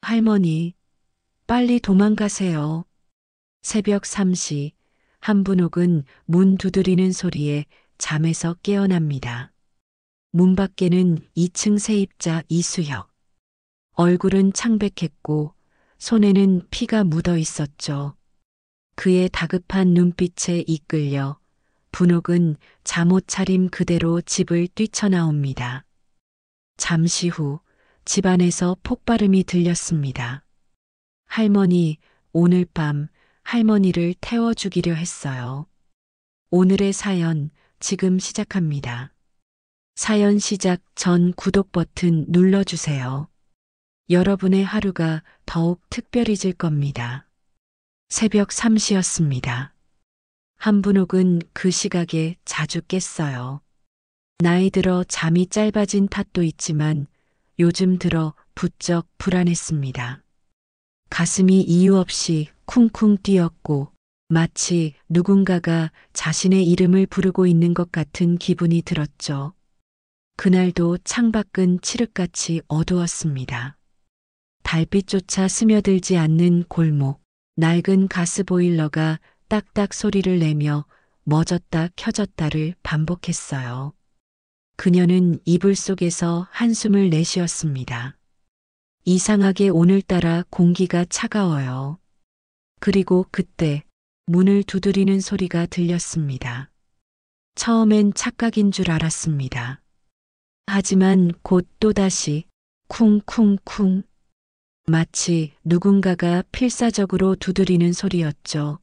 할머니, 빨리 도망가세요. 새벽 3시 한분옥은 문 두드리는 소리에 잠에서 깨어납니다. 문 밖에는 2층 세입자 이수혁. 얼굴은 창백했고 손에는 피가 묻어 있었죠. 그의 다급한 눈빛에 이끌려 분옥은 잠옷 차림 그대로 집을 뛰쳐나옵니다. 잠시 후 집안에서 폭발음이 들렸습니다. 할머니, 오늘 밤 할머니를 태워 죽이려 했어요. 오늘의 사연 지금 시작합니다. 사연 시작 전 구독 버튼 눌러주세요. 여러분의 하루가 더욱 특별해질 겁니다. 새벽 3시였습니다. 한분옥은 그 시각에 자주 깼어요. 나이 들어 잠이 짧아진 탓도 있지만 요즘 들어 부쩍 불안했습니다. 가슴이 이유 없이 쿵쿵 뛰었고 마치 누군가가 자신의 이름을 부르고 있는 것 같은 기분이 들었죠. 그날도 창밖은 칠흑같이 어두웠습니다. 달빛조차 스며들지 않는 골목, 낡은 가스보일러가 딱딱 소리를 내며 멎었다 켜졌다를 반복했어요. 그녀는 이불 속에서 한숨을 내쉬었습니다. 이상하게 오늘따라 공기가 차가워요. 그리고 그때 문을 두드리는 소리가 들렸습니다. 처음엔 착각인 줄 알았습니다. 하지만 곧 또다시 쿵쿵쿵 마치 누군가가 필사적으로 두드리는 소리였죠.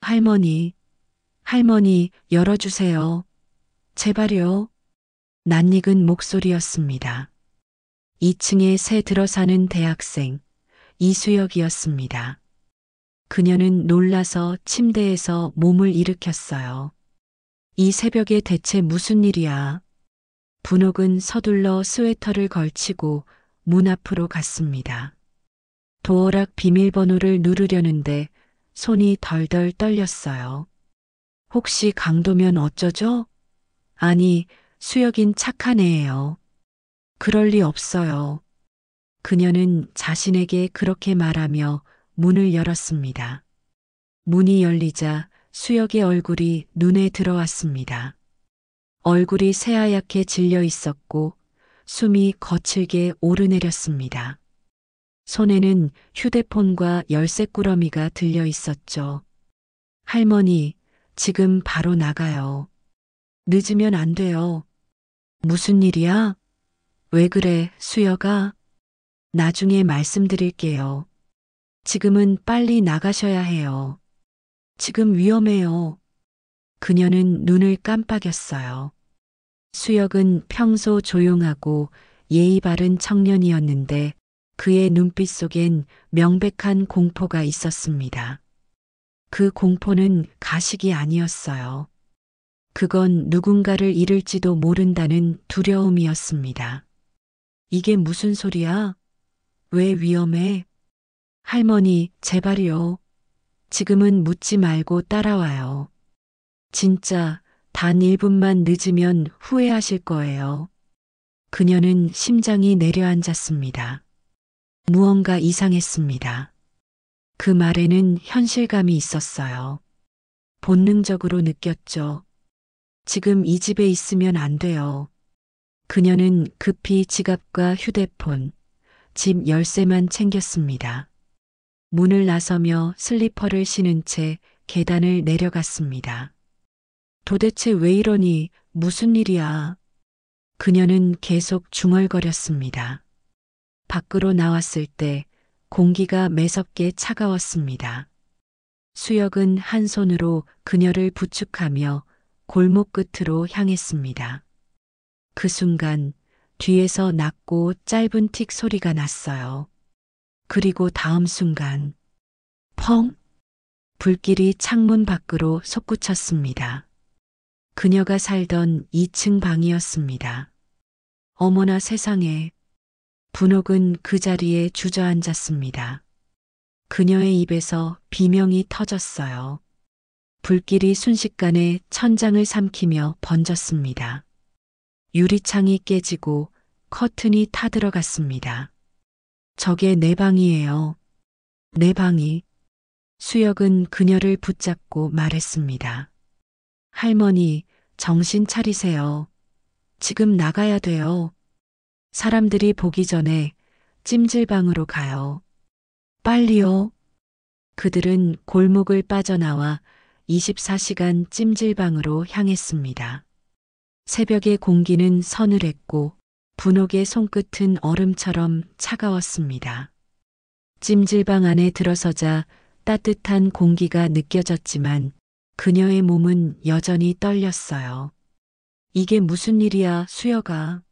할머니, 할머니 열어주세요. 제발요. 낯익은 목소리였습니다. 2층에 새 들어 사는 대학생 이수혁이었습니다. 그녀는 놀라서 침대에서 몸을 일으켰어요. 이 새벽에 대체 무슨 일이야? 분옥은 서둘러 스웨터를 걸치고 문 앞으로 갔습니다. 도어락 비밀번호를 누르려는데 손이 덜덜 떨렸어요. 혹시 강도면 어쩌죠? 아니, 수혁인 착한 애예요. 그럴 리 없어요. 그녀는 자신에게 그렇게 말하며 문을 열었습니다. 문이 열리자 수혁의 얼굴이 눈에 들어왔습니다. 얼굴이 새하얗게 질려 있었고 숨이 거칠게 오르내렸습니다. 손에는 휴대폰과 열쇠꾸러미가 들려 있었죠. 할머니, 지금 바로 나가요. 늦으면 안 돼요. 무슨 일이야? 왜 그래, 수혁아? 나중에 말씀드릴게요. 지금은 빨리 나가셔야 해요. 지금 위험해요. 그녀는 눈을 깜빡였어요. 수혁은 평소 조용하고 예의 바른 청년이었는데 그의 눈빛 속엔 명백한 공포가 있었습니다. 그 공포는 가식이 아니었어요. 그건 누군가를 잃을지도 모른다는 두려움이었습니다. 이게 무슨 소리야? 왜 위험해? 할머니, 제발요. 지금은 묻지 말고 따라와요. 진짜 단 1분만 늦으면 후회하실 거예요. 그녀는 심장이 내려앉았습니다. 무언가 이상했습니다. 그 말에는 현실감이 있었어요. 본능적으로 느꼈죠. 지금 이 집에 있으면 안 돼요. 그녀는 급히 지갑과 휴대폰, 집 열쇠만 챙겼습니다. 문을 나서며 슬리퍼를 신은 채 계단을 내려갔습니다. 도대체 왜 이러니? 무슨 일이야? 그녀는 계속 중얼거렸습니다. 밖으로 나왔을 때 공기가 매섭게 차가웠습니다. 수혁은 한 손으로 그녀를 부축하며 골목 끝으로 향했습니다. 그 순간 뒤에서 낮고 짧은 틱 소리가 났어요. 그리고 다음 순간 펑! 불길이 창문 밖으로 솟구쳤습니다. 그녀가 살던 2층 방이었습니다. 어머나 세상에. 분옥은 그 자리에 주저앉았습니다. 그녀의 입에서 비명이 터졌어요. 불길이 순식간에 천장을 삼키며 번졌습니다. 유리창이 깨지고 커튼이 타들어갔습니다. 저게 내 방이에요. 내 방이. 수혁은 그녀를 붙잡고 말했습니다. 할머니, 정신 차리세요. 지금 나가야 돼요. 사람들이 보기 전에 찜질방으로 가요. 빨리요. 그들은 골목을 빠져나와 24시간 찜질방으로 향했습니다. 새벽의 공기는 서늘했고 분옥의 손끝은 얼음처럼 차가웠습니다. 찜질방 안에 들어서자 따뜻한 공기가 느껴졌지만 그녀의 몸은 여전히 떨렸어요. 이게 무슨 일이야, 수혁아.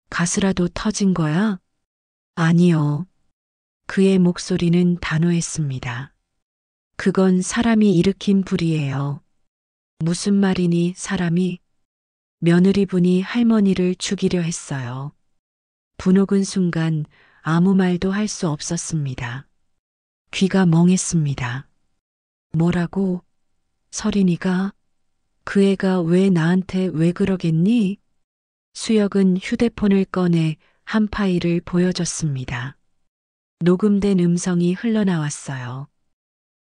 가스라도 터진 거야? 아니요. 그의 목소리는 단호했습니다. 그건 사람이 일으킨 불이에요. 무슨 말이니, 사람이? 며느리분이 할머니를 죽이려 했어요. 분옥은 순간 아무 말도 할 수 없었습니다. 귀가 멍했습니다. 뭐라고? 서린이가? 그 애가 왜 나한테 왜 그러겠니? 수혁은 휴대폰을 꺼내 한 파일을 보여줬습니다. 녹음된 음성이 흘러나왔어요.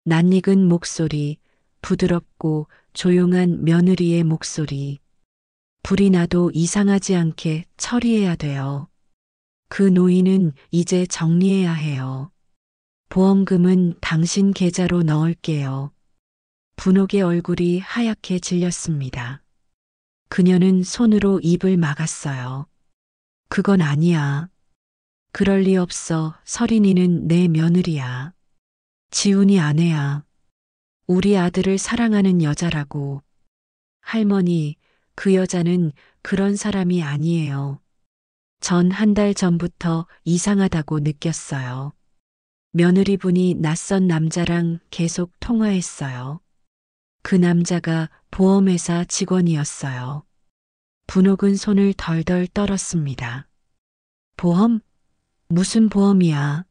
낯익은 목소리, 부드럽고 조용한 며느리의 목소리. 불이 나도 이상하지 않게 처리해야 돼요. 그 노인은 이제 정리해야 해요. 보험금은 당신 계좌로 넣을게요. 분옥의 얼굴이 하얗게 질렸습니다. 그녀는 손으로 입을 막았어요. 그건 아니야. 그럴 리 없어. 서린이는 내 며느리야. 지훈이 아내야. 우리 아들을 사랑하는 여자라고. 할머니, 그 여자는 그런 사람이 아니에요. 전 한 달 전부터 이상하다고 느꼈어요. 며느리분이 낯선 남자랑 계속 통화했어요. 그 남자가 보험회사 직원이었어요. 분옥은 손을 덜덜 떨었습니다. 보험? 무슨 보험이야?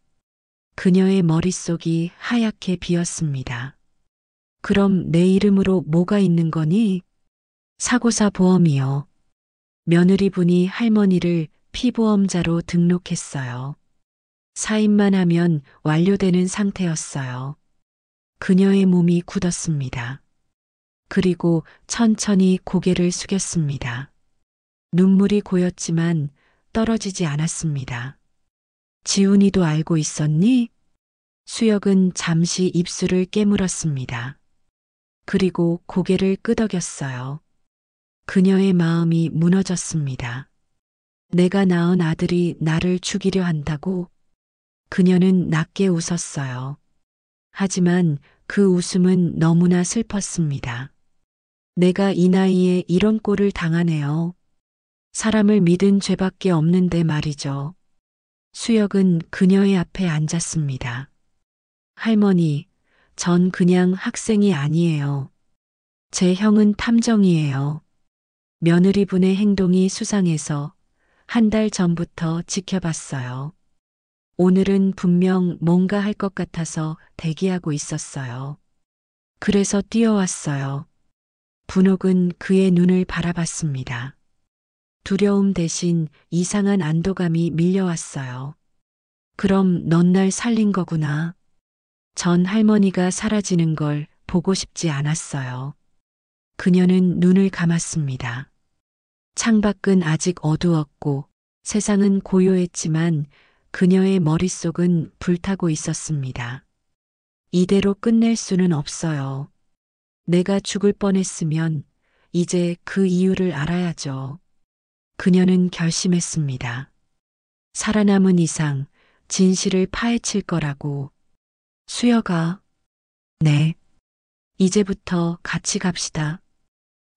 그녀의 머릿속이 하얗게 비었습니다. 그럼 내 이름으로 뭐가 있는 거니? 사고사 보험이요. 며느리분이 할머니를 피보험자로 등록했어요. 사인만 하면 완료되는 상태였어요. 그녀의 몸이 굳었습니다. 그리고 천천히 고개를 숙였습니다. 눈물이 고였지만 떨어지지 않았습니다. 지훈이도 알고 있었니? 수혁은 잠시 입술을 깨물었습니다. 그리고 고개를 끄덕였어요. 그녀의 마음이 무너졌습니다. 내가 낳은 아들이 나를 죽이려 한다고? 그녀는 낮게 웃었어요. 하지만 그 웃음은 너무나 슬펐습니다. 내가 이 나이에 이런 꼴을 당하네요. 사람을 믿은 죄밖에 없는데 말이죠. 수혁은 그녀의 앞에 앉았습니다. 할머니, 전 그냥 학생이 아니에요. 제 형은 탐정이에요. 며느리분의 행동이 수상해서 한 달 전부터 지켜봤어요. 오늘은 분명 뭔가 할 것 같아서 대기하고 있었어요. 그래서 뛰어왔어요. 분옥은 그의 눈을 바라봤습니다. 두려움 대신 이상한 안도감이 밀려왔어요. 그럼 넌 날 살린 거구나. 전 할머니가 사라지는 걸 보고 싶지 않았어요. 그녀는 눈을 감았습니다. 창밖은 아직 어두웠고 세상은 고요했지만 그녀의 머릿속은 불타고 있었습니다. 이대로 끝낼 수는 없어요. 내가 죽을 뻔했으면 이제 그 이유를 알아야죠. 그녀는 결심했습니다. 살아남은 이상 진실을 파헤칠 거라고. 수혁아. 네. 이제부터 같이 갑시다.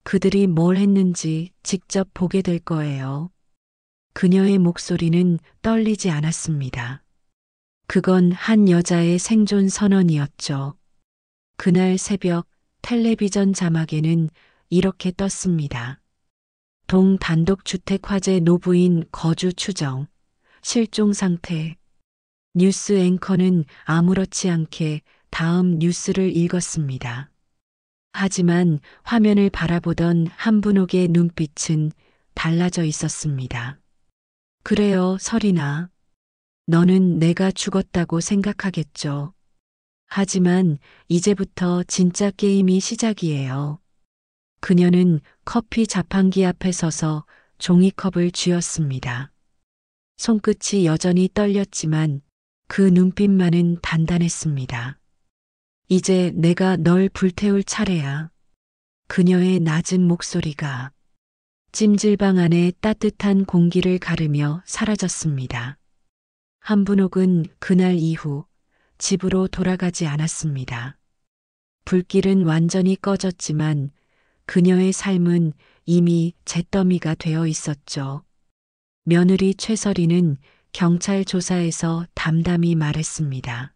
그들이 뭘 했는지 직접 보게 될 거예요. 그녀의 목소리는 떨리지 않았습니다. 그건 한 여자의 생존 선언이었죠. 그날 새벽 텔레비전 자막에는 이렇게 떴습니다. 동단독주택 화재 노부인 거주 추정, 실종 상태. 뉴스 앵커는 아무렇지 않게 다음 뉴스를 읽었습니다. 하지만 화면을 바라보던 한분옥의 눈빛은 달라져 있었습니다. 그래요, 설이나. 너는 내가 죽었다고 생각하겠죠. 하지만 이제부터 진짜 게임이 시작이에요. 그녀는 커피 자판기 앞에 서서 종이컵을 쥐었습니다. 손끝이 여전히 떨렸지만 그 눈빛만은 단단했습니다. 이제 내가 널 불태울 차례야. 그녀의 낮은 목소리가 찜질방 안에 따뜻한 공기를 가르며 사라졌습니다. 한분옥은 그날 이후 집으로 돌아가지 않았습니다. 불길은 완전히 꺼졌지만 그녀의 삶은 이미 잿더미가 되어 있었죠. 며느리 최설이는 경찰 조사에서 담담히 말했습니다.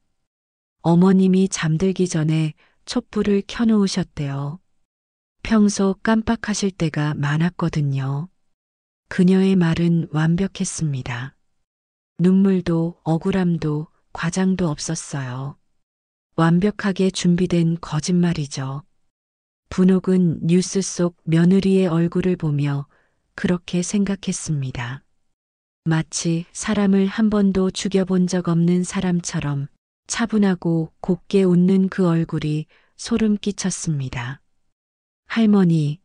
어머님이 잠들기 전에 촛불을 켜놓으셨대요. 평소 깜빡하실 때가 많았거든요. 그녀의 말은 완벽했습니다. 눈물도 억울함도 과장도 없었어요. 완벽하게 준비된 거짓말이죠. 분옥은 뉴스 속 며느리의 얼굴을 보며 그렇게 생각했습니다. 마치 사람을 한 번도 죽여본 적 없는 사람처럼 차분하고 곱게 웃는 그 얼굴이 소름 끼쳤습니다. 할머니,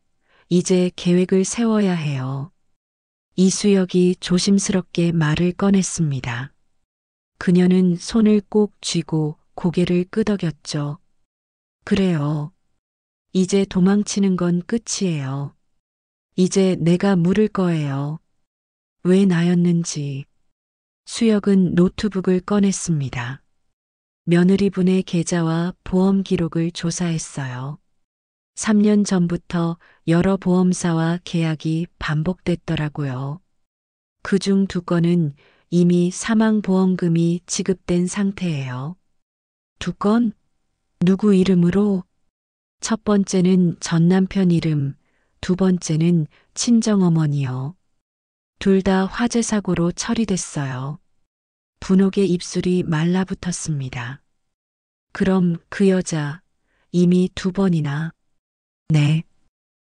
이제 계획을 세워야 해요. 이수역이 조심스럽게 말을 꺼냈습니다. 그녀는 손을 꼭 쥐고 고개를 끄덕였죠. 그래요. 이제 도망치는 건 끝이에요. 이제 내가 물을 거예요. 왜 나였는지. 수역은 노트북을 꺼냈습니다. 며느리분의 계좌와 보험 기록을 조사했어요. 3년 전부터 여러 보험사와 계약이 반복됐더라고요. 그중 2건은 이미 사망보험금이 지급된 상태예요. 2건? 누구 이름으로? 첫 번째는 전남편 이름, 2번째는 친정어머니요. 둘 다 화재 사고로 처리됐어요. 분옥의 입술이 말라붙었습니다. 그럼 그 여자 이미 2번이나. 네.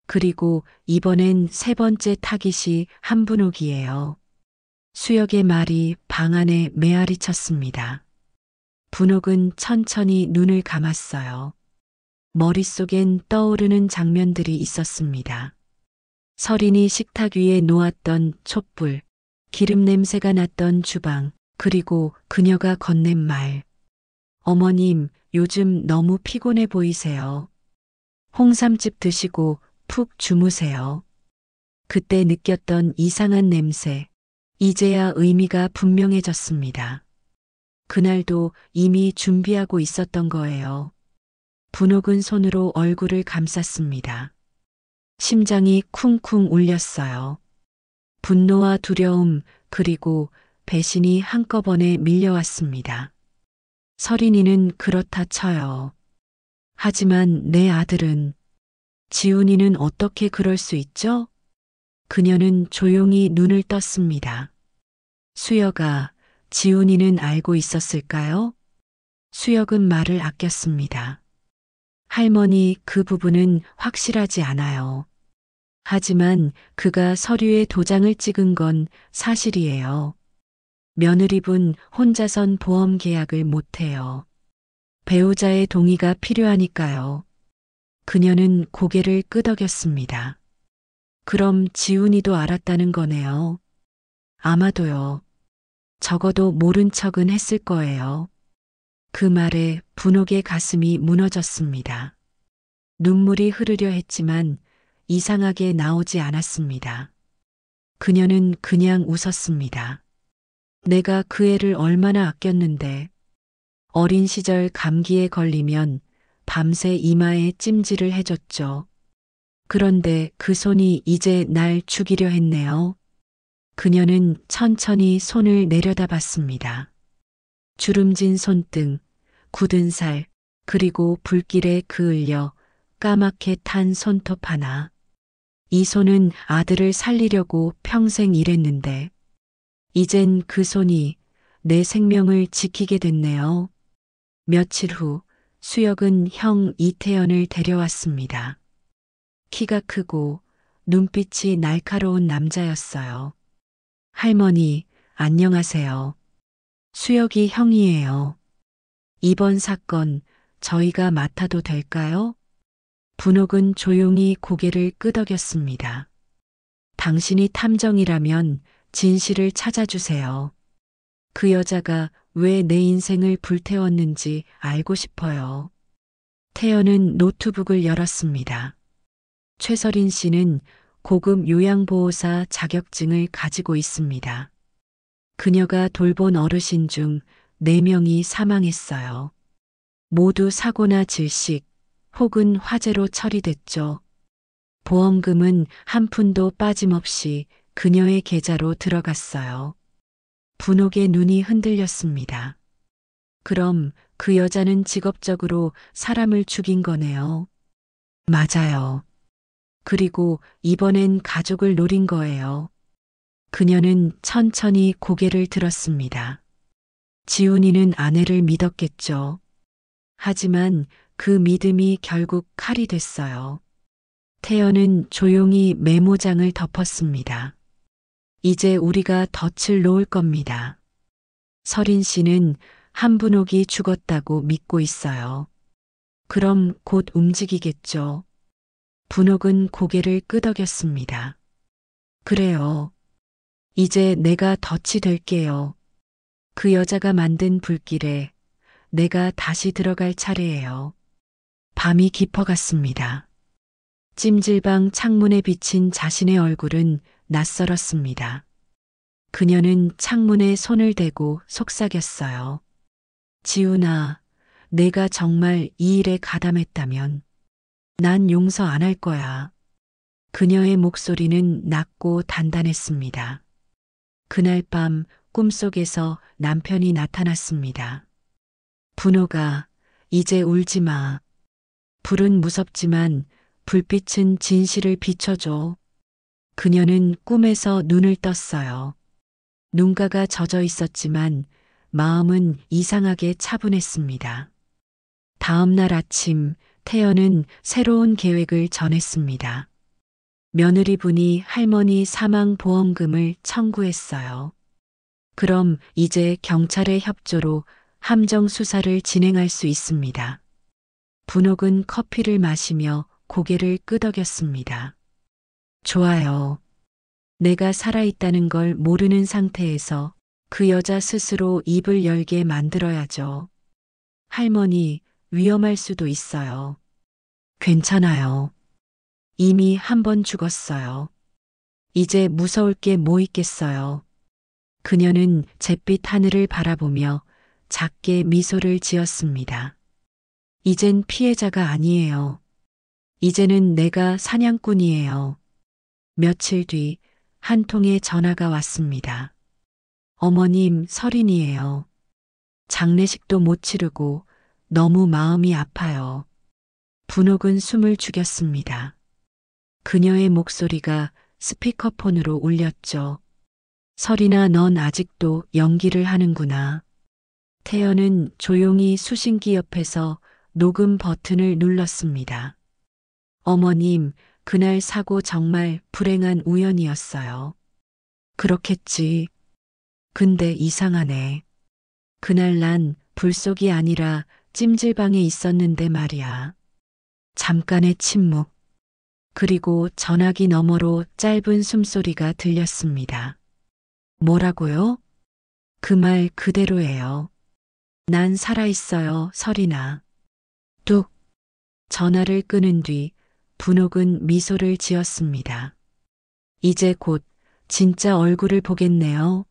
그리고 이번엔 3번째 타깃이 한분옥이에요. 수역의 말이 방 안에 메아리 쳤습니다. 분옥은 천천히 눈을 감았어요. 머릿속엔 떠오르는 장면들이 있었습니다. 설인이 식탁 위에 놓았던 촛불, 기름 냄새가 났던 주방, 그리고 그녀가 건넨 말. 어머님, 요즘 너무 피곤해 보이세요. 홍삼즙 드시고 푹 주무세요. 그때 느꼈던 이상한 냄새, 이제야 의미가 분명해졌습니다. 그날도 이미 준비하고 있었던 거예요. 분옥은 손으로 얼굴을 감쌌습니다. 심장이 쿵쿵 울렸어요. 분노와 두려움 그리고 배신이 한꺼번에 밀려왔습니다. 설인이는 그렇다 쳐요. 하지만 내 아들은, 지훈이는 어떻게 그럴 수 있죠? 그녀는 조용히 눈을 떴습니다. 수여가 지훈이는 알고 있었을까요? 수역은 말을 아꼈습니다. 할머니, 그 부분은 확실하지 않아요. 하지만 그가 서류에 도장을 찍은 건 사실이에요. 며느리분 혼자선 보험 계약을 못해요. 배우자의 동의가 필요하니까요. 그녀는 고개를 끄덕였습니다. 그럼 지훈이도 알았다는 거네요. 아마도요. 적어도 모른 척은 했을 거예요. 그 말에 분옥의 가슴이 무너졌습니다. 눈물이 흐르려 했지만 이상하게 나오지 않았습니다. 그녀는 그냥 웃었습니다. 내가 그 애를 얼마나 아꼈는데. 어린 시절 감기에 걸리면 밤새 이마에 찜질을 해줬죠. 그런데 그 손이 이제 날 죽이려 했네요. 그녀는 천천히 손을 내려다봤습니다. 주름진 손등, 굳은 살, 그리고 불길에 그을려 까맣게 탄 손톱 하나. 이 손은 아들을 살리려고 평생 일했는데 이젠 그 손이 내 생명을 지키게 됐네요. 며칠 후 수역은 형 이태연을 데려왔습니다. 키가 크고 눈빛이 날카로운 남자였어요. 할머니, 안녕하세요. 수혁이 형이에요. 이번 사건 저희가 맡아도 될까요? 분옥은 조용히 고개를 끄덕였습니다. 당신이 탐정이라면 진실을 찾아주세요. 그 여자가 왜 내 인생을 불태웠는지 알고 싶어요. 태연은 노트북을 열었습니다. 최설인 씨는 고급 요양보호사 자격증을 가지고 있습니다. 그녀가 돌본 어르신 중 4명이 사망했어요. 모두 사고나 질식 혹은 화재로 처리됐죠. 보험금은 한 푼도 빠짐없이 그녀의 계좌로 들어갔어요. 분옥의 눈이 흔들렸습니다. 그럼 그 여자는 직업적으로 사람을 죽인 거네요. 맞아요. 그리고 이번엔 가족을 노린 거예요. 그녀는 천천히 고개를 들었습니다. 지훈이는 아내를 믿었겠죠. 하지만 그 믿음이 결국 칼이 됐어요. 태연은 조용히 메모장을 덮었습니다. 이제 우리가 덫을 놓을 겁니다. 설인 씨는 한분옥이 죽었다고 믿고 있어요. 그럼 곧 움직이겠죠. 분옥은 고개를 끄덕였습니다. 그래요. 이제 내가 덫이 될게요. 그 여자가 만든 불길에 내가 다시 들어갈 차례예요. 밤이 깊어갔습니다. 찜질방 창문에 비친 자신의 얼굴은 낯설었습니다. 그녀는 창문에 손을 대고 속삭였어요. 지훈아, 내가 정말 이 일에 가담했다면 난 용서 안 할 거야. 그녀의 목소리는 낮고 단단했습니다. 그날 밤 꿈속에서 남편이 나타났습니다. 분호가, 이제 울지 마. 불은 무섭지만 불빛은 진실을 비춰줘. 그녀는 꿈에서 눈을 떴어요. 눈가가 젖어 있었지만 마음은 이상하게 차분했습니다. 다음 날 아침 태연은 새로운 계획을 전했습니다. 며느리분이 할머니 사망 보험금을 청구했어요. 그럼 이제 경찰의 협조로 함정 수사를 진행할 수 있습니다. 분옥은 커피를 마시며 고개를 끄덕였습니다. 좋아요. 내가 살아있다는 걸 모르는 상태에서 그 여자 스스로 입을 열게 만들어야죠. 할머니, 위험할 수도 있어요. 괜찮아요. 이미 한 번 죽었어요. 이제 무서울 게 뭐 있겠어요. 그녀는 잿빛 하늘을 바라보며 작게 미소를 지었습니다. 이젠 피해자가 아니에요. 이제는 내가 사냥꾼이에요. 며칠 뒤 한 통의 전화가 왔습니다. 어머님 설인이에요. 장례식도 못 치르고 너무 마음이 아파요. 분옥은 숨을 죽였습니다. 그녀의 목소리가 스피커폰으로 울렸죠. 설인아, 넌 아직도 연기를 하는구나. 태연은 조용히 수신기 옆에서 녹음 버튼을 눌렀습니다. 어머님, 그날 사고 정말 불행한 우연이었어요. 그렇겠지. 근데 이상하네. 그날 난 불속이 아니라 찜질방에 있었는데 말이야. 잠깐의 침묵. 그리고 전화기 너머로 짧은 숨소리가 들렸습니다. 뭐라고요? 그 말 그대로예요. 난 살아있어요, 설인아. 뚝. 전화를 끊은 뒤 분옥은 미소를 지었습니다. 이제 곧 진짜 얼굴을 보겠네요.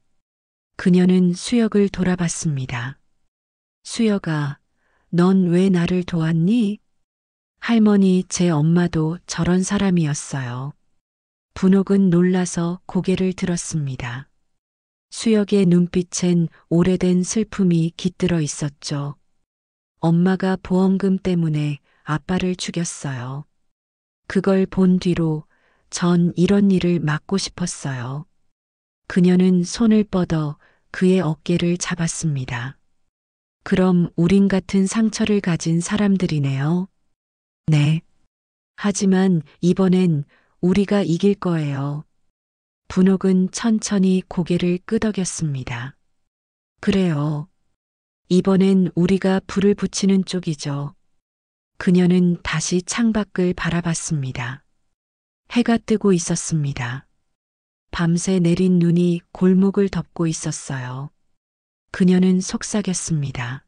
그녀는 수혁을 돌아봤습니다. 수혁아, 넌 왜 나를 도왔니? 할머니, 제 엄마도 저런 사람이었어요. 분옥은 놀라서 고개를 들었습니다. 수혁의 눈빛엔 오래된 슬픔이 깃들어 있었죠. 엄마가 보험금 때문에 아빠를 죽였어요. 그걸 본 뒤로 전 이런 일을 막고 싶었어요. 그녀는 손을 뻗어 그의 어깨를 잡았습니다. 그럼 우린 같은 상처를 가진 사람들이네요. 네. 하지만 이번엔 우리가 이길 거예요. 분옥은 천천히 고개를 끄덕였습니다. 그래요. 이번엔 우리가 불을 붙이는 쪽이죠. 그녀는 다시 창밖을 바라봤습니다. 해가 뜨고 있었습니다. 밤새 내린 눈이 골목을 덮고 있었어요. 그녀는 속삭였습니다.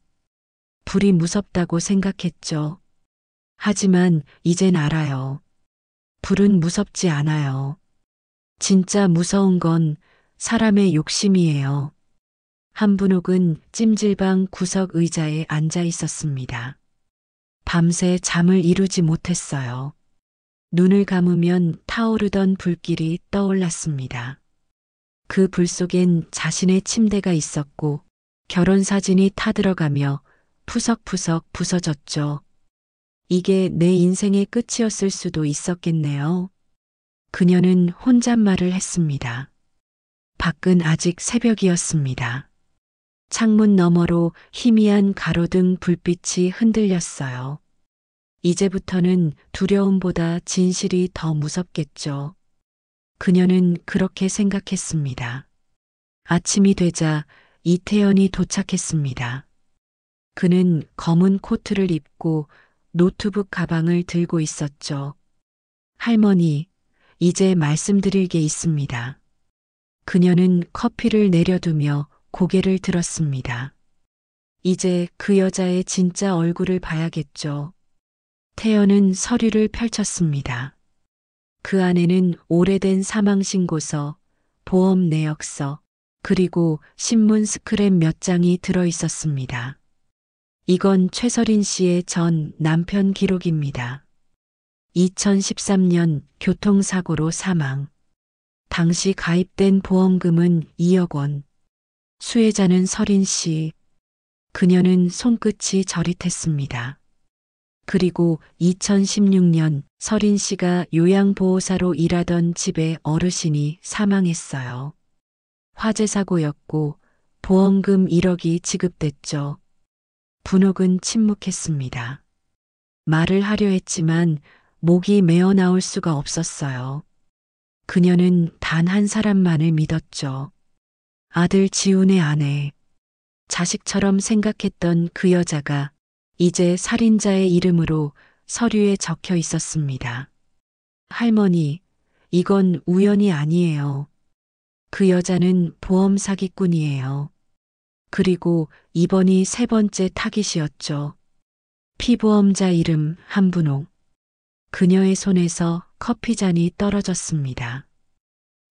불이 무섭다고 생각했죠. 하지만 이젠 알아요. 불은 무섭지 않아요. 진짜 무서운 건 사람의 욕심이에요. 한분옥은 찜질방 구석 의자에 앉아 있었습니다. 밤새 잠을 이루지 못했어요. 눈을 감으면 타오르던 불길이 떠올랐습니다. 그 불 속엔 자신의 침대가 있었고 결혼사진이 타들어가며 푸석푸석 부서졌죠. 이게 내 인생의 끝이었을 수도 있었겠네요. 그녀는 혼잣말을 했습니다. 밖은 아직 새벽이었습니다. 창문 너머로 희미한 가로등 불빛이 흔들렸어요. 이제부터는 두려움보다 진실이 더 무섭겠죠. 그녀는 그렇게 생각했습니다. 아침이 되자 이태연이 도착했습니다. 그는 검은 코트를 입고 노트북 가방을 들고 있었죠. 할머니, 이제 말씀드릴 게 있습니다. 그녀는 커피를 내려두며 고개를 들었습니다. 이제 그 여자의 진짜 얼굴을 봐야겠죠. 태연은 서류를 펼쳤습니다. 그 안에는 오래된 사망신고서, 보험 내역서, 그리고 신문 스크랩 몇 장이 들어 있었습니다. 이건 최설인 씨의 전 남편 기록입니다. 2013년 교통사고로 사망. 당시 가입된 보험금은 2억 원. 수혜자는 설인 씨. 그녀는 손끝이 저릿했습니다. 그리고 2016년 설인 씨가 요양보호사로 일하던 집의 어르신이 사망했어요. 화재 사고였고 보험금 1억이 지급됐죠. 분옥은 침묵했습니다. 말을 하려 했지만 목이 메어 나올 수가 없었어요. 그녀는 단 한 사람만을 믿었죠. 아들 지훈의 아내. 자식처럼 생각했던 그 여자가 이제 살인자의 이름으로 서류에 적혀 있었습니다. 할머니, 이건 우연이 아니에요. 그 여자는 보험 사기꾼이에요. 그리고 이번이 세 번째 타깃이었죠. 피보험자 이름 한분옥. 그녀의 손에서 커피잔이 떨어졌습니다.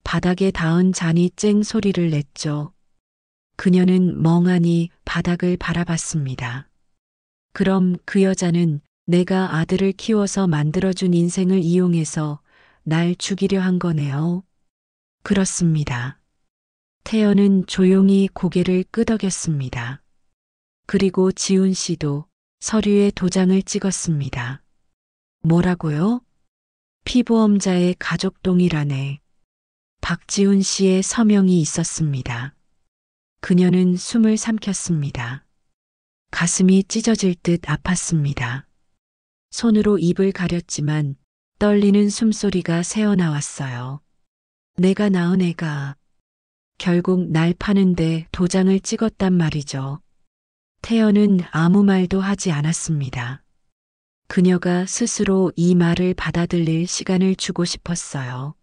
바닥에 닿은 잔이 쨍 소리를 냈죠. 그녀는 멍하니 바닥을 바라봤습니다. 그럼 그 여자는 내가 아들을 키워서 만들어준 인생을 이용해서 날 죽이려 한 거네요. 그렇습니다. 태연은 조용히 고개를 끄덕였습니다. 그리고 지훈 씨도 서류에 도장을 찍었습니다. 뭐라고요? 피보험자의 가족 동일안에 박지훈 씨의 서명이 있었습니다. 그녀는 숨을 삼켰습니다. 가슴이 찢어질 듯 아팠습니다. 손으로 입을 가렸지만 떨리는 숨소리가 새어나왔어요. 내가 낳은 애가 결국 날 파는데 도장을 찍었단 말이죠. 태연은 아무 말도 하지 않았습니다. 그녀가 스스로 이 말을 받아들일 시간을 주고 싶었어요.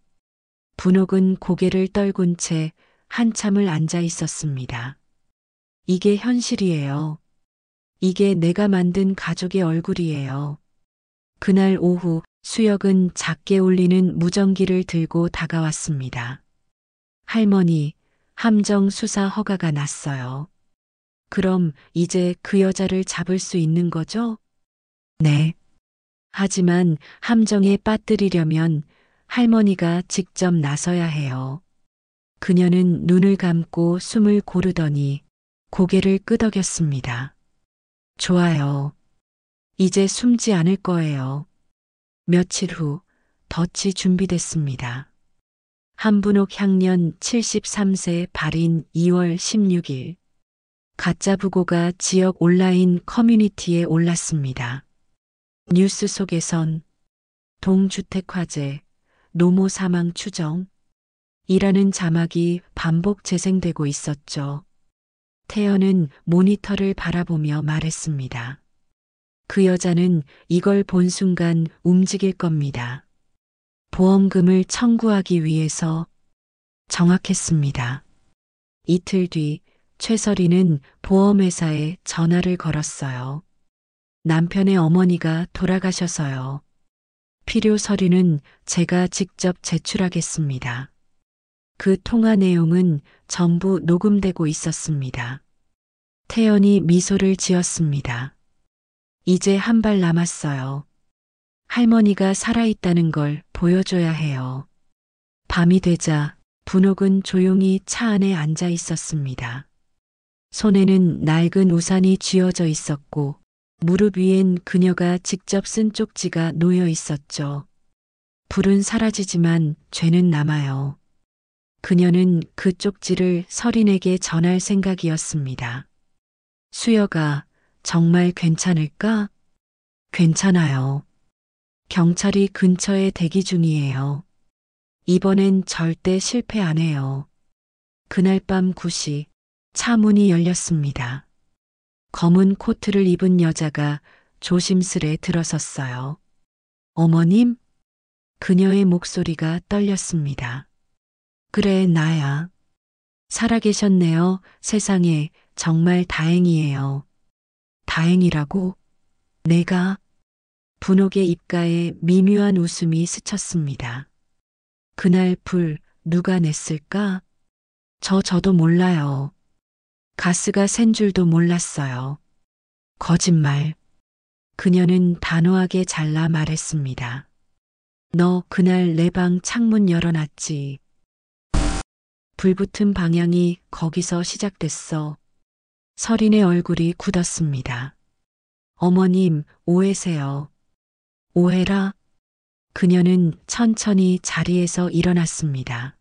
분옥은 고개를 떨군 채 한참을 앉아 있었습니다. 이게 현실이에요. 이게 내가 만든 가족의 얼굴이에요. 그날 오후 수혁은 작게 울리는 무전기를 들고 다가왔습니다. 할머니, 함정 수사 허가가 났어요. 그럼 이제 그 여자를 잡을 수 있는 거죠? 네. 하지만 함정에 빠뜨리려면 할머니가 직접 나서야 해요. 그녀는 눈을 감고 숨을 고르더니 고개를 끄덕였습니다. 좋아요. 이제 숨지 않을 거예요. 며칠 후 덫이 준비됐습니다. 한분옥 향년 73세 발인 2월 16일. 가짜 부고가 지역 온라인 커뮤니티에 올랐습니다. 뉴스 속에선 동주택 화재, 노모 사망 추정, 이라는 자막이 반복 재생되고 있었죠. 태연은 모니터를 바라보며 말했습니다. 그 여자는 이걸 본 순간 움직일 겁니다. 보험금을 청구하기 위해서. 정확했습니다. 이틀 뒤 최설이는 보험회사에 전화를 걸었어요. 남편의 어머니가 돌아가셔서요. 필요 서류는 제가 직접 제출하겠습니다. 그 통화 내용은 전부 녹음되고 있었습니다. 태연이 미소를 지었습니다. 이제 한 발 남았어요. 할머니가 살아있다는 걸 보여줘야 해요. 밤이 되자 분옥은 조용히 차 안에 앉아 있었습니다. 손에는 낡은 우산이 쥐어져 있었고 무릎 위엔 그녀가 직접 쓴 쪽지가 놓여 있었죠. 불은 사라지지만 죄는 남아요. 그녀는 그 쪽지를 설인에게 전할 생각이었습니다. 수여가 정말 괜찮을까? 괜찮아요. 경찰이 근처에 대기 중이에요. 이번엔 절대 실패 안 해요. 그날 밤 9시 차 문이 열렸습니다. 검은 코트를 입은 여자가 조심스레 들어섰어요. 어머님? 그녀의 목소리가 떨렸습니다. 그래, 나야. 살아계셨네요. 세상에, 정말 다행이에요. 다행이라고? 내가? 분옥의 입가에 미묘한 웃음이 스쳤습니다. 그날 불 누가 냈을까? 저도 몰라요. 가스가 샌 줄도 몰랐어요. 거짓말. 그녀는 단호하게 잘라 말했습니다. 너 그날 내 방 창문 열어놨지. 불붙은 방향이 거기서 시작됐어. 설인의 얼굴이 굳었습니다. 어머님, 오해세요. 오해라? 그녀는 천천히 자리에서 일어났습니다.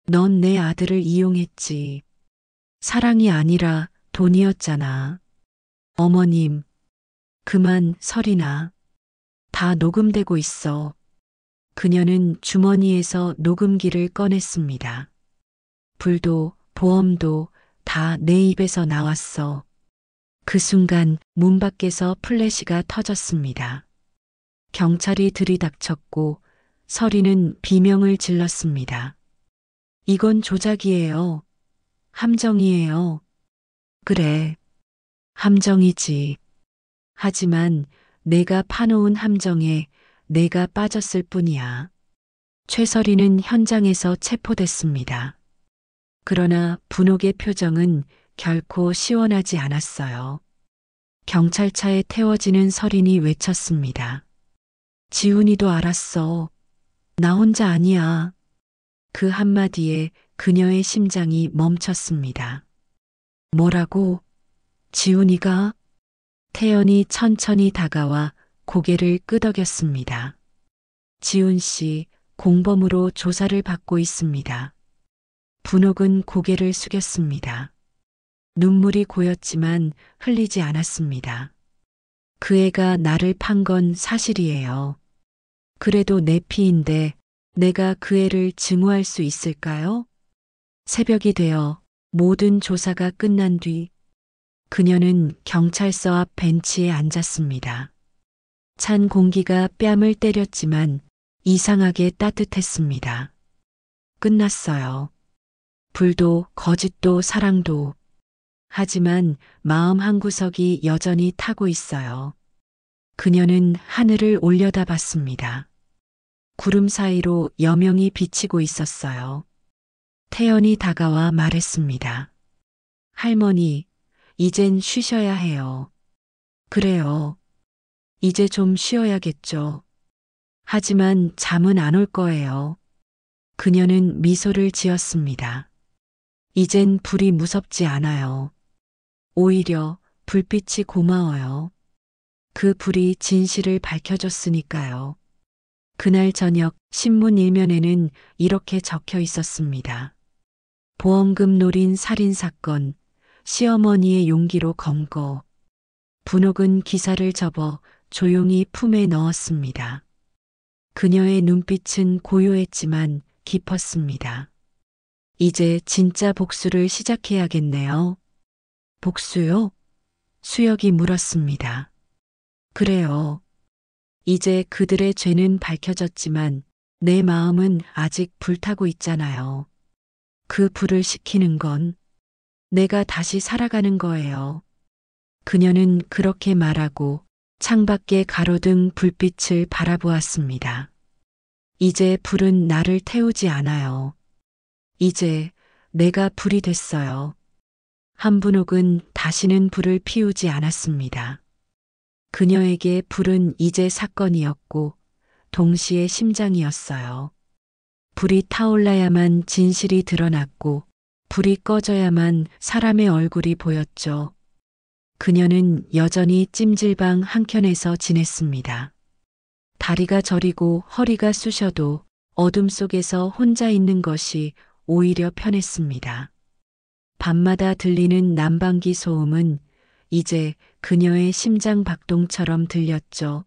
넌 내 아들을 이용했지. 사랑이 아니라 돈이었잖아. 어머님, 그만 설이나. 다 녹음되고 있어. 그녀는 주머니에서 녹음기를 꺼냈습니다. 불도 보험도 다 내 입에서 나왔어. 그 순간 문 밖에서 플래시가 터졌습니다. 경찰이 들이닥쳤고 설이는 비명을 질렀습니다. 이건 조작이에요. 함정이에요. 그래. 함정이지. 하지만 내가 파놓은 함정에 내가 빠졌을 뿐이야. 최설이는 현장에서 체포됐습니다. 그러나 분옥의 표정은 결코 시원하지 않았어요. 경찰차에 태워지는 설인이 외쳤습니다. 지훈이도 알았어. 나 혼자 아니야. 그 한마디에 그녀의 심장이 멈췄습니다. 뭐라고? 지훈이가? 태연이 천천히 다가와 고개를 끄덕였습니다. 지훈 씨, 공범으로 조사를 받고 있습니다. 분옥은 고개를 숙였습니다. 눈물이 고였지만 흘리지 않았습니다. 그 애가 나를 판 건 사실이에요. 그래도 내 피인데 내가 그 애를 증오할 수 있을까요? 새벽이 되어 모든 조사가 끝난 뒤 그녀는 경찰서 앞 벤치에 앉았습니다. 찬 공기가 뺨을 때렸지만 이상하게 따뜻했습니다. 끝났어요. 불도 거짓도 사랑도. 하지만 마음 한구석이 여전히 타고 있어요. 그녀는 하늘을 올려다봤습니다. 구름 사이로 여명이 비치고 있었어요. 태연이 다가와 말했습니다. 할머니, 이젠 쉬셔야 해요. 그래요. 이제 좀 쉬어야겠죠. 하지만 잠은 안 올 거예요. 그녀는 미소를 지었습니다. 이젠 불이 무섭지 않아요. 오히려 불빛이 고마워요. 그 불이 진실을 밝혀줬으니까요. 그날 저녁 신문 일면에는 이렇게 적혀 있었습니다. 보험금 노린 살인사건, 시어머니의 용기로 검거. 분옥은 기사를 접어 조용히 품에 넣었습니다. 그녀의 눈빛은 고요했지만 깊었습니다. 이제 진짜 복수를 시작해야겠네요. 복수요? 수혁이 물었습니다. 그래요. 이제 그들의 죄는 밝혀졌지만 내 마음은 아직 불타고 있잖아요. 그 불을 식히는 건 내가 다시 살아가는 거예요. 그녀는 그렇게 말하고 창밖에 가로등 불빛을 바라보았습니다. 이제 불은 나를 태우지 않아요. 이제 내가 불이 됐어요. 한분옥은 다시는 불을 피우지 않았습니다. 그녀에게 불은 이제 사건이었고 동시에 심장이었어요. 불이 타올라야만 진실이 드러났고 불이 꺼져야만 사람의 얼굴이 보였죠. 그녀는 여전히 찜질방 한켠에서 지냈습니다. 다리가 저리고 허리가 쑤셔도 어둠 속에서 혼자 있는 것이 오히려 편했습니다. 밤마다 들리는 난방기 소음은 이제 그녀의 심장 박동처럼 들렸죠.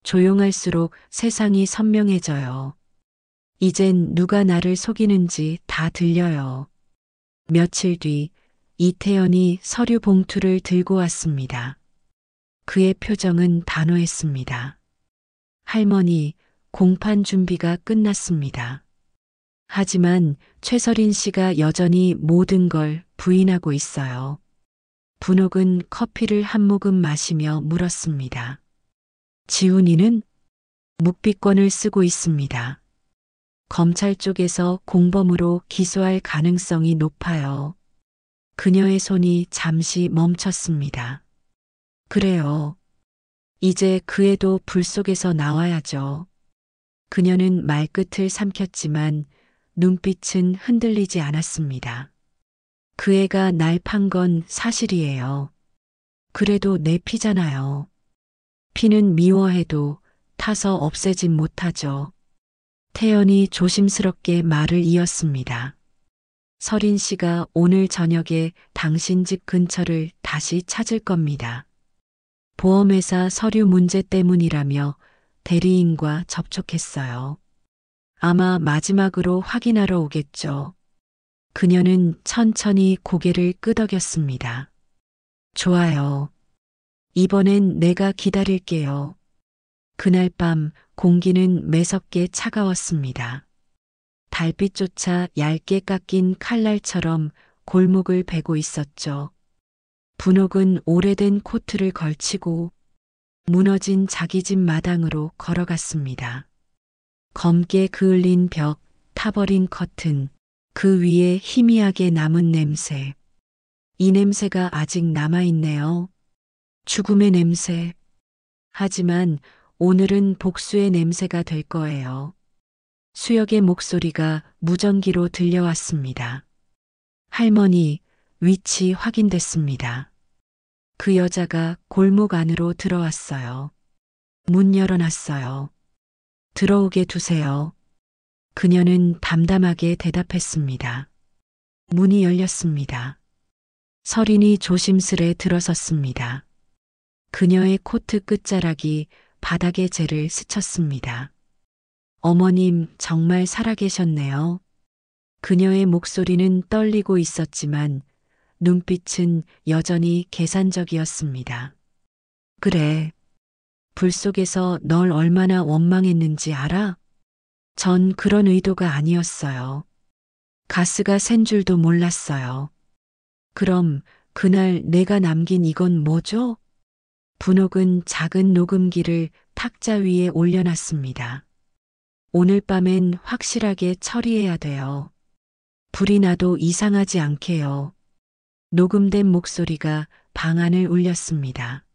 조용할수록 세상이 선명해져요. 이젠 누가 나를 속이는지 다 들려요. 며칠 뒤 이태연이 서류 봉투를 들고 왔습니다. 그의 표정은 단호했습니다. 할머니, 공판 준비가 끝났습니다. 하지만 최설인 씨가 여전히 모든 걸 부인하고 있어요. 분옥은 커피를 한 모금 마시며 물었습니다. 지훈이는 묵비권을 쓰고 있습니다. 검찰 쪽에서 공범으로 기소할 가능성이 높아요. 그녀의 손이 잠시 멈췄습니다. 그래요. 이제 그 애도 불 속에서 나와야죠. 그녀는 말끝을 삼켰지만 눈빛은 흔들리지 않았습니다. 그 애가 날 판 건 사실이에요. 그래도 내 피잖아요. 피는 미워해도 타서 없애진 못하죠. 태연이 조심스럽게 말을 이었습니다. 설인 씨가 오늘 저녁에 당신 집 근처를 다시 찾을 겁니다. 보험회사 서류 문제 때문이라며 대리인과 접촉했어요. 아마 마지막으로 확인하러 오겠죠. 그녀는 천천히 고개를 끄덕였습니다. 좋아요. 이번엔 내가 기다릴게요. 그날 밤 공기는 매섭게 차가웠습니다. 달빛조차 얇게 깎인 칼날처럼 골목을 베고 있었죠. 분옥은 오래된 코트를 걸치고 무너진 자기 집 마당으로 걸어갔습니다. 검게 그을린 벽, 타버린 커튼, 그 위에 희미하게 남은 냄새. 이 냄새가 아직 남아있네요. 죽음의 냄새. 하지만 오늘은 복수의 냄새가 될 거예요. 수혁의 목소리가 무전기로 들려왔습니다. 할머니, 위치 확인됐습니다. 그 여자가 골목 안으로 들어왔어요. 문 열어놨어요. 들어오게 두세요. 그녀는 담담하게 대답했습니다. 문이 열렸습니다. 설인이 조심스레 들어섰습니다. 그녀의 코트 끝자락이 바닥에 재를 스쳤습니다. 어머님 정말 살아계셨네요. 그녀의 목소리는 떨리고 있었지만 눈빛은 여전히 계산적이었습니다. 그래. 불 속에서 널 얼마나 원망했는지 알아? 전 그런 의도가 아니었어요. 가스가 샌 줄도 몰랐어요. 그럼 그날 내가 남긴 이건 뭐죠? 분옥은 작은 녹음기를 탁자 위에 올려놨습니다. 오늘 밤엔 확실하게 처리해야 돼요. 불이 나도 이상하지 않게요. 녹음된 목소리가 방 안을 울렸습니다.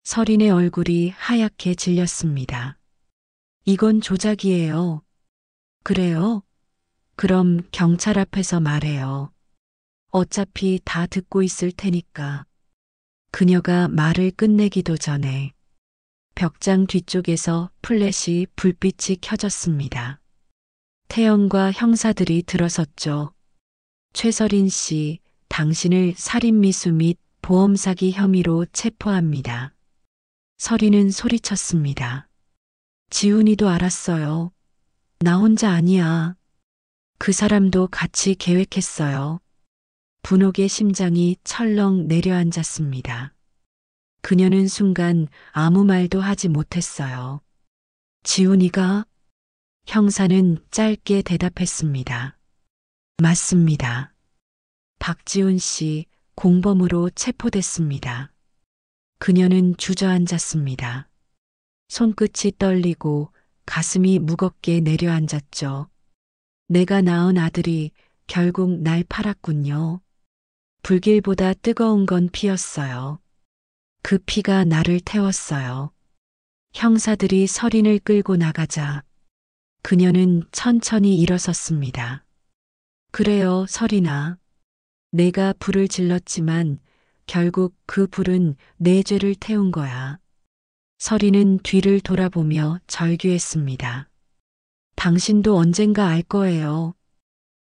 설인의 얼굴이 하얗게 질렸습니다. 이건 조작이에요. 그래요? 그럼 경찰 앞에서 말해요. 어차피 다 듣고 있을 테니까. 그녀가 말을 끝내기도 전에 벽장 뒤쪽에서 플래시 불빛이 켜졌습니다. 태연과 형사들이 들어섰죠. 최설인 씨, 당신을 살인미수 및 보험 사기 혐의로 체포합니다. 설인은 소리쳤습니다. 지훈이도 알았어요. 나 혼자 아니야. 그 사람도 같이 계획했어요. 분옥의 심장이 철렁 내려앉았습니다. 그녀는 순간 아무 말도 하지 못했어요. 지훈이가? 형사는 짧게 대답했습니다. 맞습니다. 박지훈 씨 공범으로 체포됐습니다. 그녀는 주저앉았습니다. 손끝이 떨리고 가슴이 무겁게 내려앉았죠. 내가 낳은 아들이 결국 날 팔았군요. 불길보다 뜨거운 건 피였어요. 그 피가 나를 태웠어요. 형사들이 서린을 끌고 나가자 그녀는 천천히 일어섰습니다. 그래요, 서린아. 내가 불을 질렀지만 결국 그 불은 내 죄를 태운 거야. 서린은 뒤를 돌아보며 절규했습니다. 당신도 언젠가 알 거예요.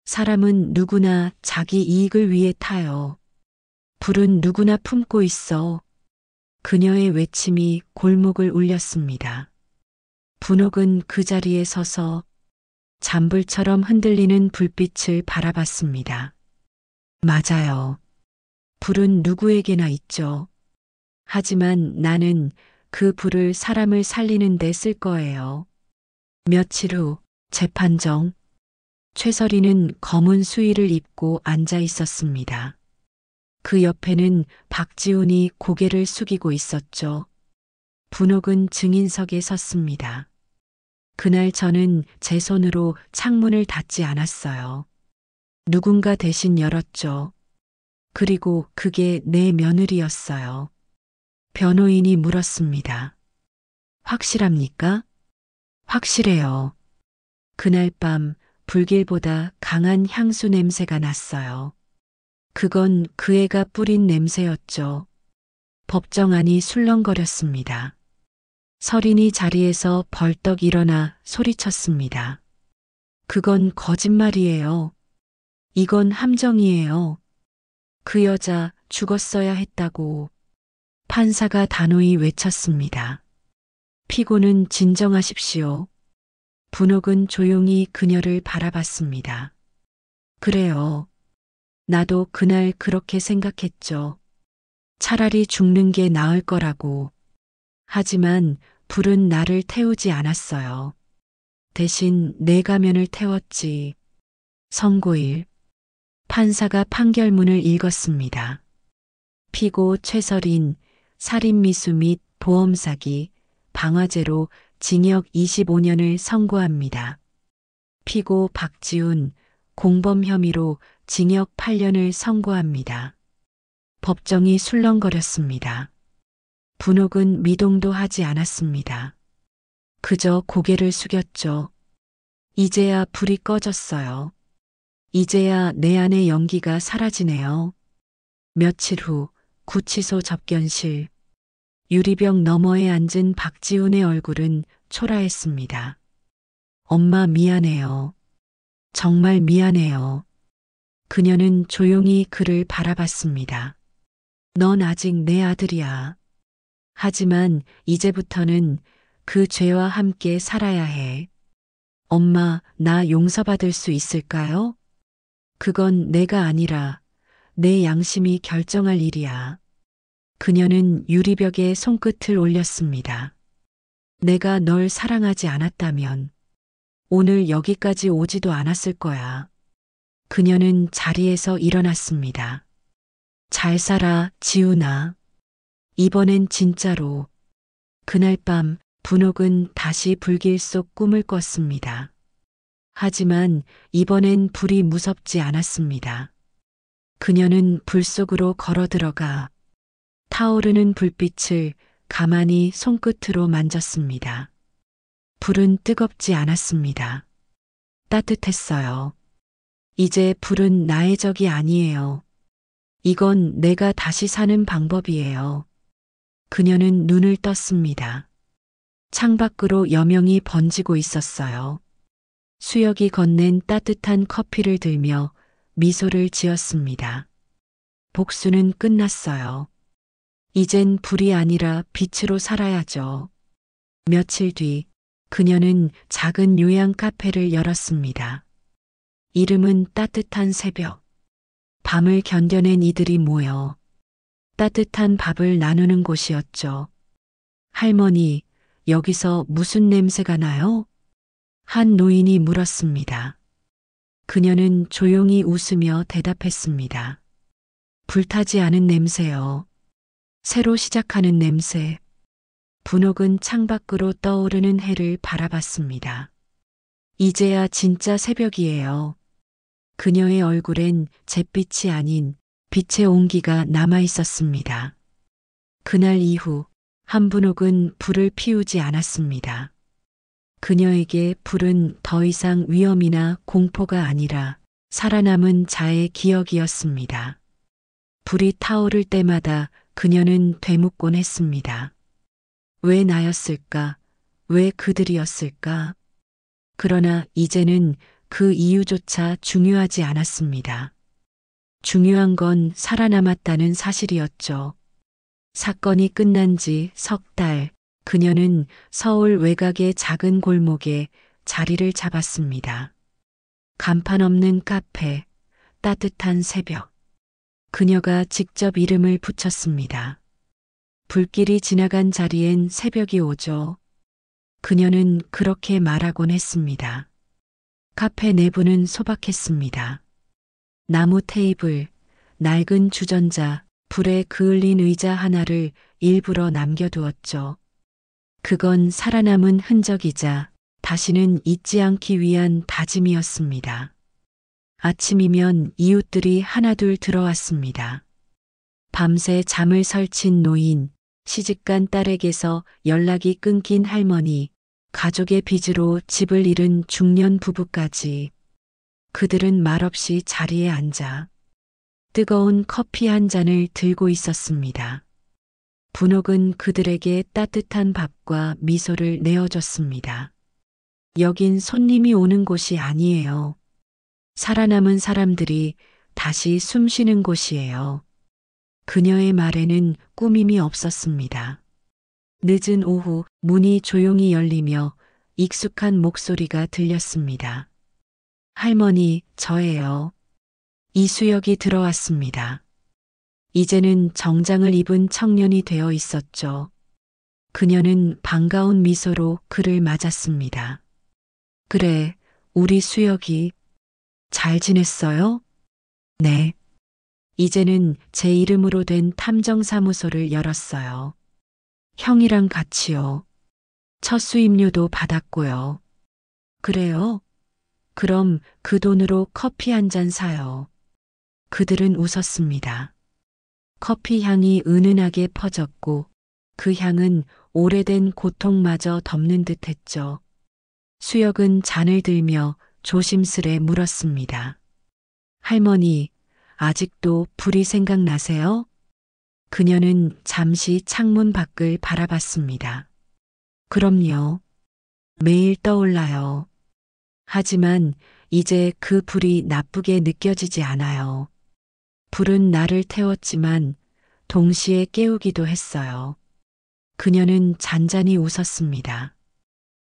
사람은 누구나 자기 이익을 위해 타요. 불은 누구나 품고 있어. 그녀의 외침이 골목을 울렸습니다. 분옥은 그 자리에 서서 잔불처럼 흔들리는 불빛을 바라봤습니다. 맞아요. 불은 누구에게나 있죠. 하지만 나는 그 불을 사람을 살리는 데 쓸 거예요. 며칠 후 재판정. 최설이는 검은 수의를 입고 앉아 있었습니다. 그 옆에는 박지훈이 고개를 숙이고 있었죠. 분옥은 증인석에 섰습니다. 그날 저는 제 손으로 창문을 닫지 않았어요. 누군가 대신 열었죠. 그리고 그게 내 며느리였어요. 변호인이 물었습니다. 확실합니까? 확실해요. 그날 밤 불길보다 강한 향수 냄새가 났어요. 그건 그 애가 뿌린 냄새였죠. 법정 안이 술렁거렸습니다. 서린이 자리에서 벌떡 일어나 소리쳤습니다. 그건 거짓말이에요. 이건 함정이에요. 그 여자 죽었어야 했다고 판사가 단호히 외쳤습니다. 피고는 진정하십시오. 분옥은 조용히 그녀를 바라봤습니다. 그래요. 나도 그날 그렇게 생각했죠. 차라리 죽는 게 나을 거라고. 하지만 불은 나를 태우지 않았어요. 대신 내 가면을 태웠지. 선고일. 판사가 판결문을 읽었습니다. 피고 최설인 살인미수 및 보험사기, 방화죄로 징역 25년을 선고합니다. 피고 박지훈 공범 혐의로 징역 8년을 선고합니다. 법정이 술렁거렸습니다. 분옥은 미동도 하지 않았습니다. 그저 고개를 숙였죠. 이제야 불이 꺼졌어요. 이제야 내 안의 연기가 사라지네요. 며칠 후 구치소 접견실. 유리병 너머에 앉은 박지훈의 얼굴은 초라했습니다. 엄마 미안해요. 정말 미안해요. 그녀는 조용히 그를 바라봤습니다. 넌 아직 내 아들이야. 하지만 이제부터는 그 죄와 함께 살아야 해. 엄마, 나 용서받을 수 있을까요? 그건 내가 아니라 내 양심이 결정할 일이야. 그녀는 유리벽에 손끝을 올렸습니다. 내가 널 사랑하지 않았다면 오늘 여기까지 오지도 않았을 거야. 그녀는 자리에서 일어났습니다. 잘 살아, 지훈아. 이번엔 진짜로. 그날 밤 분옥은 다시 불길 속 꿈을 꿨습니다. 하지만 이번엔 불이 무섭지 않았습니다. 그녀는 불 속으로 걸어 들어가 타오르는 불빛을 가만히 손끝으로 만졌습니다. 불은 뜨겁지 않았습니다. 따뜻했어요. 이제 불은 나의 적이 아니에요. 이건 내가 다시 사는 방법이에요. 그녀는 눈을 떴습니다. 창밖으로 여명이 번지고 있었어요. 수혁이 건넨 따뜻한 커피를 들며 미소를 지었습니다. 복수는 끝났어요. 이젠 불이 아니라 빛으로 살아야죠. 며칠 뒤 그녀는 작은 요양 카페를 열었습니다. 이름은 따뜻한 새벽. 밤을 견뎌낸 이들이 모여 따뜻한 밥을 나누는 곳이었죠. 할머니, 여기서 무슨 냄새가 나요? 한 노인이 물었습니다. 그녀는 조용히 웃으며 대답했습니다. 불타지 않은 냄새요. 새로 시작하는 냄새. 분옥은 창밖으로 떠오르는 해를 바라봤습니다. 이제야 진짜 새벽이에요. 그녀의 얼굴엔 잿빛이 아닌 빛의 온기가 남아 있었습니다. 그날 이후 한분옥은 불을 피우지 않았습니다. 그녀에게 불은 더 이상 위험이나 공포가 아니라 살아남은 자의 기억이었습니다. 불이 타오를 때마다 그녀는 되묻곤 했습니다. 왜 나였을까? 왜 그들이었을까? 그러나 이제는 그 이유조차 중요하지 않았습니다. 중요한 건 살아남았다는 사실이었죠. 사건이 끝난 지 석 달, 그녀는 서울 외곽의 작은 골목에 자리를 잡았습니다. 간판 없는 카페, 따뜻한 새벽. 그녀가 직접 이름을 붙였습니다. 불길이 지나간 자리엔 새벽이 오죠. 그녀는 그렇게 말하곤 했습니다. 카페 내부는 소박했습니다. 나무 테이블, 낡은 주전자, 불에 그을린 의자 하나를 일부러 남겨두었죠. 그건 살아남은 흔적이자 다시는 잊지 않기 위한 다짐이었습니다. 아침이면 이웃들이 하나둘 들어왔습니다. 밤새 잠을 설친 노인, 시집간 딸에게서 연락이 끊긴 할머니, 가족의 빚으로 집을 잃은 중년 부부까지. 그들은 말없이 자리에 앉아 뜨거운 커피 한 잔을 들고 있었습니다. 분옥은 그들에게 따뜻한 밥과 미소를 내어줬습니다. 여긴 손님이 오는 곳이 아니에요. 살아남은 사람들이 다시 숨 쉬는 곳이에요. 그녀의 말에는 꾸밈이 없었습니다. 늦은 오후 문이 조용히 열리며 익숙한 목소리가 들렸습니다. 할머니, 저예요. 이수역이 들어왔습니다. 이제는 정장을 입은 청년이 되어 있었죠. 그녀는 반가운 미소로 그를 맞았습니다. 그래, 우리 수역이 잘 지냈어요? 네. 이제는 제 이름으로 된 탐정사무소를 열었어요. 형이랑 같이요. 첫 수임료도 받았고요. 그래요? 그럼 그 돈으로 커피 한 잔 사요. 그들은 웃었습니다. 커피 향이 은은하게 퍼졌고 그 향은 오래된 고통마저 덮는 듯 했죠. 수역은 잔을 들며 조심스레 물었습니다. 할머니, 아직도 불이 생각나세요? 그녀는 잠시 창문 밖을 바라봤습니다. 그럼요. 매일 떠올라요. 하지만 이제 그 불이 나쁘게 느껴지지 않아요. 불은 나를 태웠지만 동시에 깨우기도 했어요. 그녀는 잔잔히 웃었습니다.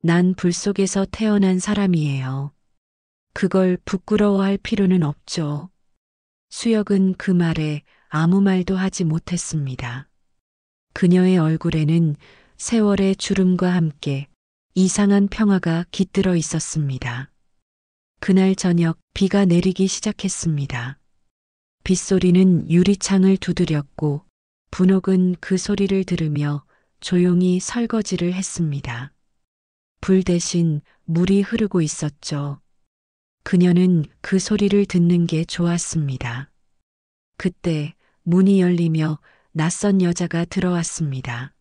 난 불 속에서 태어난 사람이에요. 그걸 부끄러워할 필요는 없죠. 수역은 그 말에 아무 말도 하지 못했습니다. 그녀의 얼굴에는 세월의 주름과 함께 이상한 평화가 깃들어 있었습니다. 그날 저녁 비가 내리기 시작했습니다. 빗소리는 유리창을 두드렸고 분옥은 그 소리를 들으며 조용히 설거지를 했습니다. 불 대신 물이 흐르고 있었죠. 그녀는 그 소리를 듣는 게 좋았습니다. 그때 문이 열리며 낯선 여자가 들어왔습니다.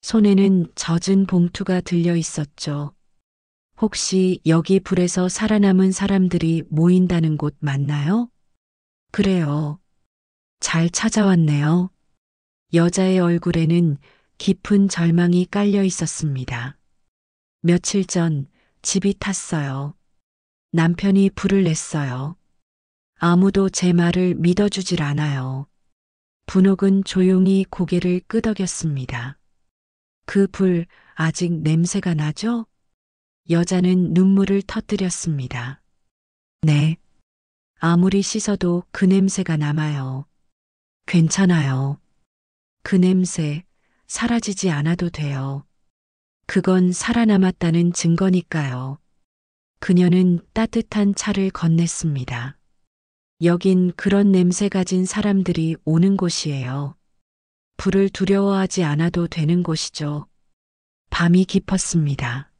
손에는 젖은 봉투가 들려 있었죠. 혹시 여기 불에서 살아남은 사람들이 모인다는 곳 맞나요? 그래요. 잘 찾아왔네요. 여자의 얼굴에는 깊은 절망이 깔려 있었습니다. 며칠 전 집이 탔어요. 남편이 불을 냈어요. 아무도 제 말을 믿어주질 않아요. 분옥은 조용히 고개를 끄덕였습니다. 그 불 아직 냄새가 나죠? 여자는 눈물을 터뜨렸습니다. 네. 아무리 씻어도 그 냄새가 남아요. 괜찮아요. 그 냄새 사라지지 않아도 돼요. 그건 살아남았다는 증거니까요. 그녀는 따뜻한 차를 건넸습니다. 여긴 그런 냄새 가진 사람들이 오는 곳이에요. 불을 두려워하지 않아도 되는 곳이죠. 밤이 깊었습니다.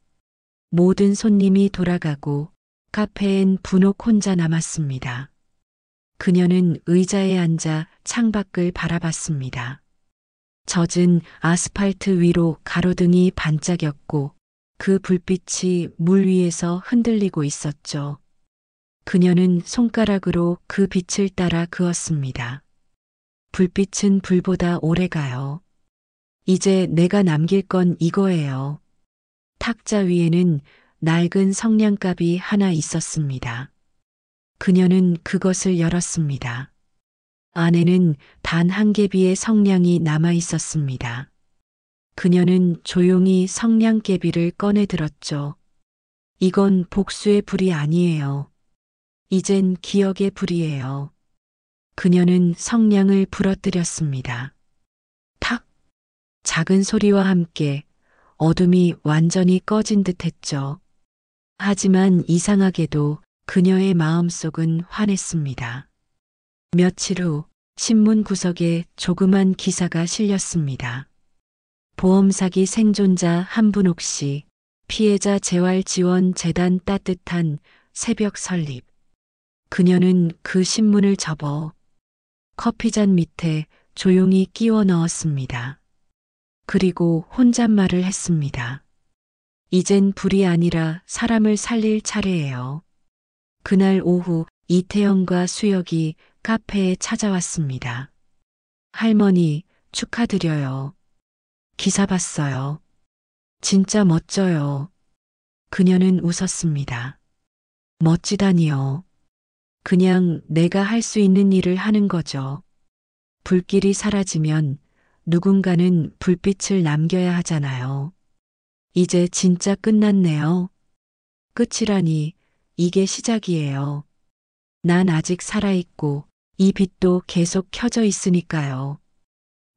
모든 손님이 돌아가고 카페엔 분옥 혼자 남았습니다. 그녀는 의자에 앉아 창밖을 바라봤습니다. 젖은 아스팔트 위로 가로등이 반짝였고 그 불빛이 물 위에서 흔들리고 있었죠. 그녀는 손가락으로 그 빛을 따라 그었습니다. 불빛은 불보다 오래 가요. 이제 내가 남길 건 이거예요. 탁자 위에는 낡은 성냥갑이 하나 있었습니다. 그녀는 그것을 열었습니다. 안에는 단 한 개비의 성냥이 남아 있었습니다. 그녀는 조용히 성냥개비를 꺼내 들었죠. 이건 복수의 불이 아니에요. 이젠 기억의 불이에요. 그녀는 성냥을 부러뜨렸습니다. 탁! 작은 소리와 함께 어둠이 완전히 꺼진 듯 했죠. 하지만 이상하게도 그녀의 마음속은 환했습니다. 며칠 후 신문 구석에 조그만 기사가 실렸습니다. 보험 사기 생존자 한분옥 씨, 피해자 재활 지원 재단 따뜻한 새벽 설립. 그녀는 그 신문을 접어 커피잔 밑에 조용히 끼워 넣었습니다. 그리고 혼잣말을 했습니다. 이젠 불이 아니라 사람을 살릴 차례예요. 그날 오후 이태영과 수혁이 카페에 찾아왔습니다. 할머니, 축하드려요. 기사 봤어요. 진짜 멋져요. 그녀는 웃었습니다. 멋지다니요. 그냥 내가 할 수 있는 일을 하는 거죠. 불길이 사라지면 누군가는 불빛을 남겨야 하잖아요. 이제 진짜 끝났네요. 끝이라니, 이게 시작이에요. 난 아직 살아있고 이 빛도 계속 켜져 있으니까요.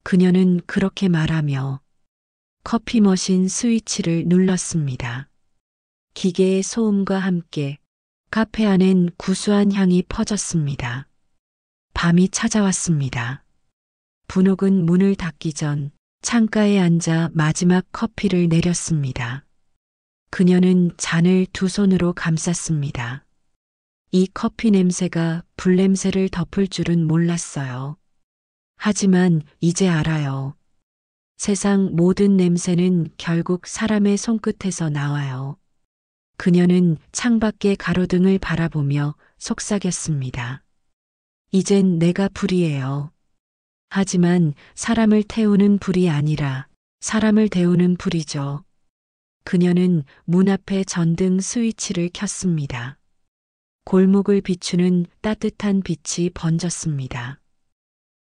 그녀는 그렇게 말하며 커피 머신 스위치를 눌렀습니다. 기계의 소음과 함께 카페 안엔 구수한 향이 퍼졌습니다. 밤이 찾아왔습니다. 분옥은 문을 닫기 전 창가에 앉아 마지막 커피를 내렸습니다. 그녀는 잔을 두 손으로 감쌌습니다. 이 커피 냄새가 불냄새를 덮을 줄은 몰랐어요. 하지만 이제 알아요. 세상 모든 냄새는 결국 사람의 손끝에서 나와요. 그녀는 창밖의 가로등을 바라보며 속삭였습니다. 이젠 내가 불이에요. 하지만 사람을 태우는 불이 아니라 사람을 데우는 불이죠. 그녀는 문 앞에 전등 스위치를 켰습니다. 골목을 비추는 따뜻한 빛이 번졌습니다.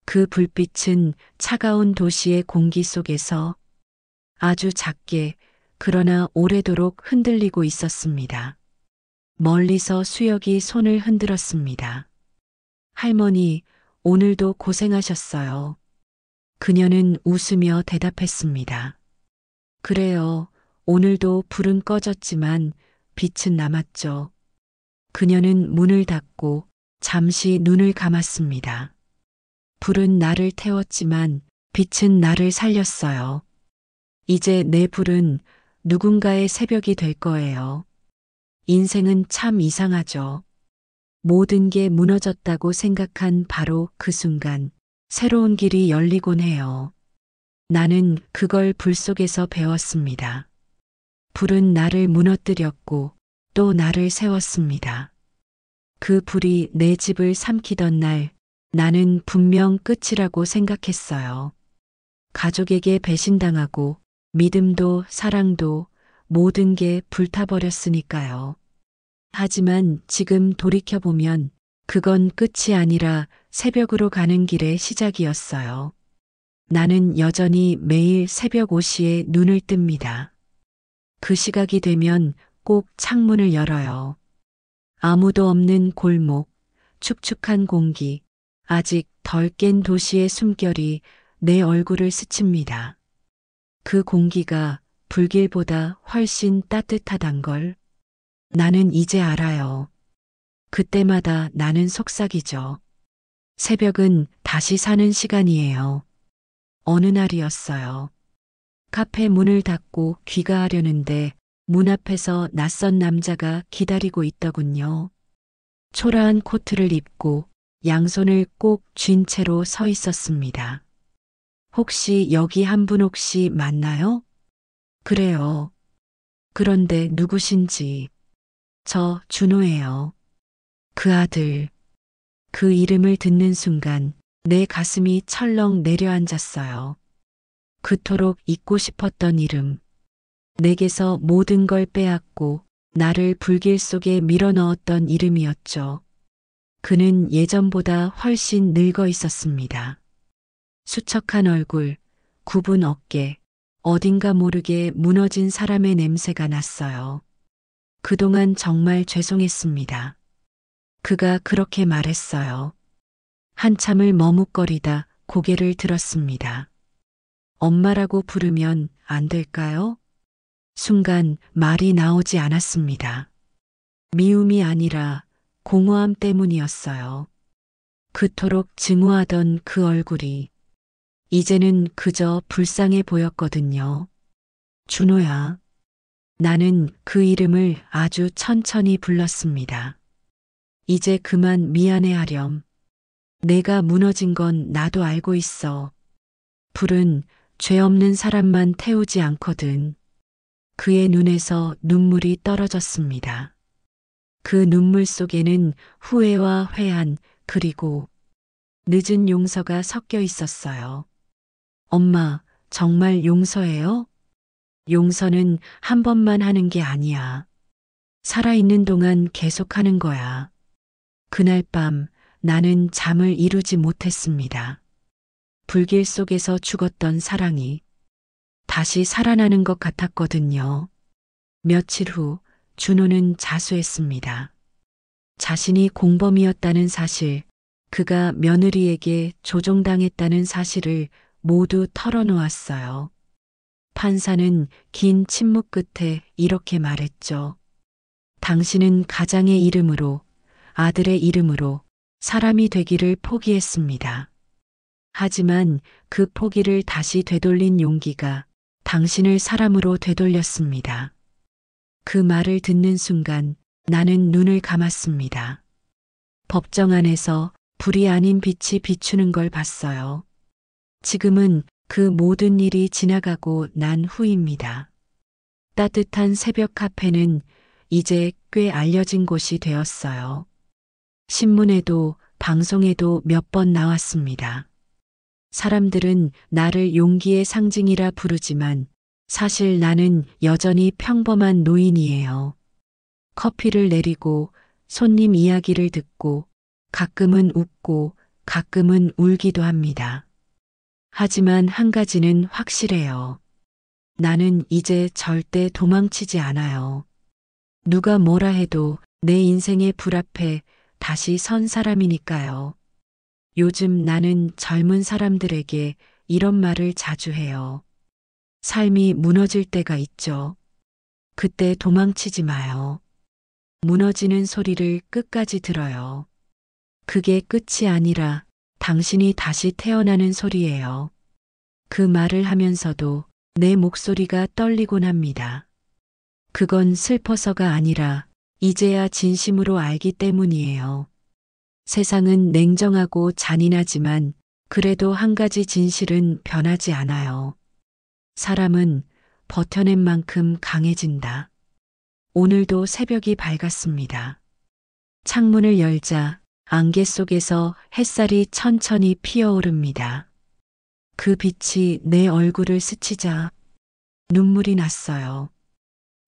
그 불빛은 차가운 도시의 공기 속에서 아주 작게 그러나 오래도록 흔들리고 있었습니다. 멀리서 수혁이 손을 흔들었습니다. 할머니, 오늘도 고생하셨어요. 그녀는 웃으며 대답했습니다. 그래요. 오늘도 불은 꺼졌지만 빛은 남았죠. 그녀는 문을 닫고 잠시 눈을 감았습니다. 불은 나를 태웠지만 빛은 나를 살렸어요. 이제 내 불은 누군가의 새벽이 될 거예요. 인생은 참 이상하죠. 모든 게 무너졌다고 생각한 바로 그 순간 새로운 길이 열리곤 해요. 나는 그걸 불 속에서 배웠습니다. 불은 나를 무너뜨렸고 또 나를 세웠습니다. 그 불이 내 집을 삼키던 날 나는 분명 끝이라고 생각했어요. 가족에게 배신당하고 믿음도 사랑도 모든 게 불타버렸으니까요. 하지만 지금 돌이켜보면 그건 끝이 아니라 새벽으로 가는 길의 시작이었어요. 나는 여전히 매일 새벽 5시에 눈을 뜹니다. 그 시각이 되면 꼭 창문을 열어요. 아무도 없는 골목, 축축한 공기, 아직 덜 깬 도시의 숨결이 내 얼굴을 스칩니다. 그 공기가 불길보다 훨씬 따뜻하단 걸 나는 이제 알아요. 그때마다 나는 속삭이죠. 새벽은 다시 사는 시간이에요. 어느 날이었어요. 카페 문을 닫고 귀가하려는데 문 앞에서 낯선 남자가 기다리고 있더군요. 초라한 코트를 입고 양손을 꼭 쥔 채로 서 있었습니다. 혹시 여기 한 분 혹시 맞나요? 그래요. 그런데 누구신지. 저 준호예요. 그 아들. 그 이름을 듣는 순간 내 가슴이 철렁 내려앉았어요. 그토록 잊고 싶었던 이름. 내게서 모든 걸 빼앗고 나를 불길 속에 밀어넣었던 이름이었죠. 그는 예전보다 훨씬 늙어 있었습니다. 수척한 얼굴, 굽은 어깨, 어딘가 모르게 무너진 사람의 냄새가 났어요. 그동안 정말 죄송했습니다. 그가 그렇게 말했어요. 한참을 머뭇거리다 고개를 들었습니다. 엄마라고 부르면 안 될까요? 순간 말이 나오지 않았습니다. 미움이 아니라 공허함 때문이었어요. 그토록 증오하던 그 얼굴이 이제는 그저 불쌍해 보였거든요. 준호야. 나는 그 이름을 아주 천천히 불렀습니다. 이제 그만 미안해하렴. 내가 무너진 건 나도 알고 있어. 불은 죄 없는 사람만 태우지 않거든. 그의 눈에서 눈물이 떨어졌습니다. 그 눈물 속에는 후회와 회한 그리고 늦은 용서가 섞여 있었어요. 엄마, 정말 용서해요? 용서는 한 번만 하는 게 아니야. 살아있는 동안 계속하는 거야. 그날 밤 나는 잠을 이루지 못했습니다. 불길 속에서 죽었던 사랑이 다시 살아나는 것 같았거든요. 며칠 후 준호는 자수했습니다. 자신이 공범이었다는 사실, 그가 며느리에게 조종당했다는 사실을 모두 털어놓았어요. 판사는 긴 침묵 끝에 이렇게 말했죠. 당신은 가장의 이름으로, 아들의 이름으로 사람이 되기를 포기했습니다. 하지만 그 포기를 다시 되돌린 용기가 당신을 사람으로 되돌렸습니다. 그 말을 듣는 순간 나는 눈을 감았습니다. 법정 안에서 불이 아닌 빛이 비추는 걸 봤어요. 지금은 그 모든 일이 지나가고 난 후입니다. 따뜻한 새벽 카페는 이제 꽤 알려진 곳이 되었어요. 신문에도 방송에도 몇 번 나왔습니다. 사람들은 나를 용기의 상징이라 부르지만 사실 나는 여전히 평범한 노인이에요. 커피를 내리고 손님 이야기를 듣고 가끔은 웃고 가끔은 울기도 합니다. 하지만 한 가지는 확실해요. 나는 이제 절대 도망치지 않아요. 누가 뭐라 해도 내 인생의 불 앞에 다시 선 사람이니까요. 요즘 나는 젊은 사람들에게 이런 말을 자주 해요. 삶이 무너질 때가 있죠. 그때 도망치지 마요. 무너지는 소리를 끝까지 들어요. 그게 끝이 아니라 당신이 다시 태어나는 소리예요. 그 말을 하면서도 내 목소리가 떨리곤 합니다. 그건 슬퍼서가 아니라 이제야 진심으로 알기 때문이에요. 세상은 냉정하고 잔인하지만 그래도 한 가지 진실은 변하지 않아요. 사람은 버텨낸 만큼 강해진다. 오늘도 새벽이 밝았습니다. 창문을 열자 안개 속에서 햇살이 천천히 피어오릅니다. 그 빛이 내 얼굴을 스치자 눈물이 났어요.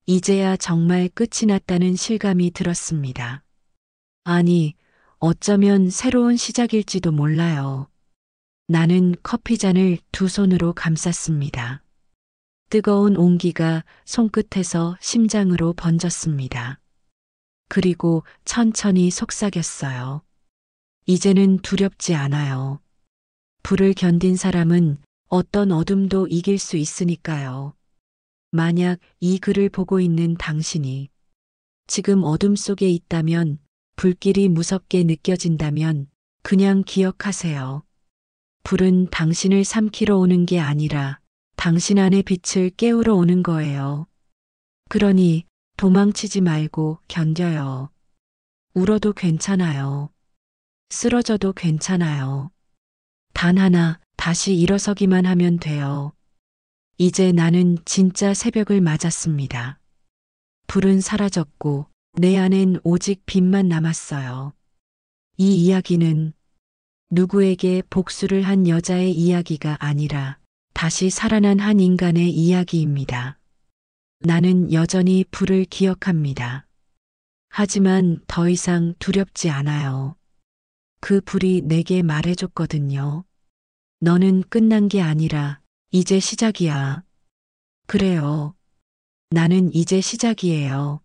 이제야 정말 끝이 났다는 실감이 들었습니다. 아니, 어쩌면 새로운 시작일지도 몰라요. 나는 커피잔을 두 손으로 감쌌습니다. 뜨거운 온기가 손끝에서 심장으로 번졌습니다. 그리고 천천히 속삭였어요. 이제는 두렵지 않아요. 불을 견딘 사람은 어떤 어둠도 이길 수 있으니까요. 만약 이 글을 보고 있는 당신이 지금 어둠 속에 있다면, 불길이 무섭게 느껴진다면 그냥 기억하세요. 불은 당신을 삼키러 오는 게 아니라 당신 안의 빛을 깨우러 오는 거예요. 그러니 도망치지 말고 견뎌요. 울어도 괜찮아요. 쓰러져도 괜찮아요. 단 하나, 다시 일어서기만 하면 돼요. 이제 나는 진짜 새벽을 맞았습니다. 불은 사라졌고 내 안엔 오직 빛만 남았어요. 이 이야기는 누구에게 복수를 한 여자의 이야기가 아니라 다시 살아난 한 인간의 이야기입니다. 나는 여전히 불을 기억합니다. 하지만 더 이상 두렵지 않아요. 그 불이 내게 말해줬거든요. 너는 끝난 게 아니라 이제 시작이야. 그래요. 나는 이제 시작이에요.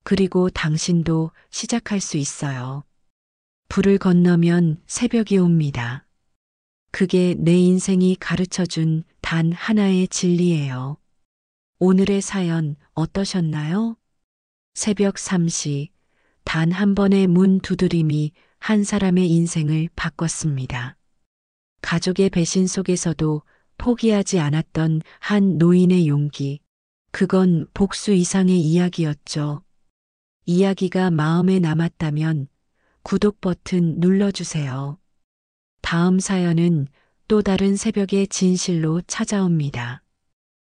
그리고 당신도 시작할 수 있어요. 불을 건너면 새벽이 옵니다. 그게 내 인생이 가르쳐준 단 하나의 진리예요. 오늘의 사연 어떠셨나요? 새벽 3시, 단 한 번의 문 두드림이 한 사람의 인생을 바꿨습니다. 가족의 배신 속에서도 포기하지 않았던 한 노인의 용기. 그건 복수 이상의 이야기였죠. 이야기가 마음에 남았다면 구독 버튼 눌러주세요. 다음 사연은 또 다른 새벽의 진실로 찾아옵니다.